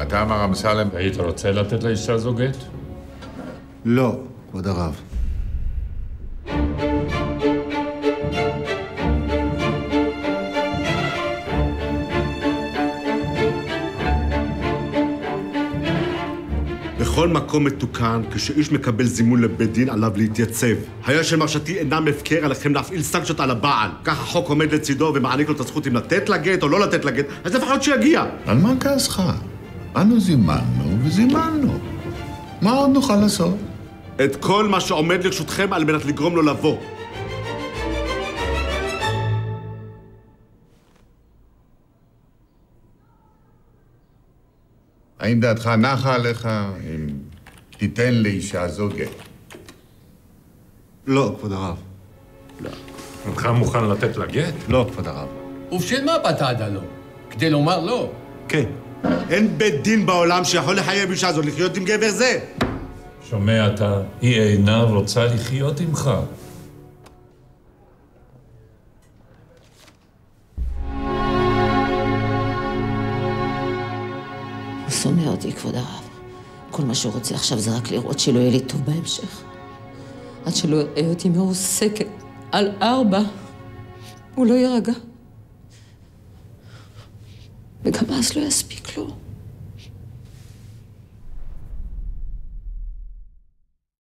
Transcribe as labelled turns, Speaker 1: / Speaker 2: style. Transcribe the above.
Speaker 1: אתה, מר אמסלם,
Speaker 2: היית רוצה לתת לאישה זו גט?
Speaker 3: לא, כבוד הרב.
Speaker 4: בכל מקום מתוקן, כשאיש מקבל זימון לבית דין, עליו להתייצב. היה של מרשתי אינם הפקר עליכם להפעיל סנקציות על הבעל. כך החוק עומד לצידו ומעניק לו את הזכות אם לתת לגט או לא לתת לגט, אז לפחות שיגיע.
Speaker 1: על מה כעסך? אנו זימנו וזימנו. מה עוד נוכל לעשות?
Speaker 4: את כל מה שעומד לרשותכם על מנת לגרום לו לבוא.
Speaker 1: האם דעתך נחה עליך אם תיתן לאישה זו גט?
Speaker 3: לא, כבוד הרב.
Speaker 2: אינך מוכן לתת לה גט?
Speaker 3: לא, כבוד הרב.
Speaker 5: ובשביל מה באת עד הלא? כדי לומר לא.
Speaker 4: כן. אין בית דין בעולם שיכול לחייב אישה הזאת לחיות עם גבר זה.
Speaker 2: שומע אתה, היא אינה רוצה לחיות עמך.
Speaker 6: הוא שונא אותי, כבוד הרב. כל מה שהוא רוצה עכשיו זה רק לראות שלא יהיה לי טוב בהמשך. עד שלא יראה אותי מעוסקת על 4, הוא לא יירגע. וגם אז לא יספיק לו.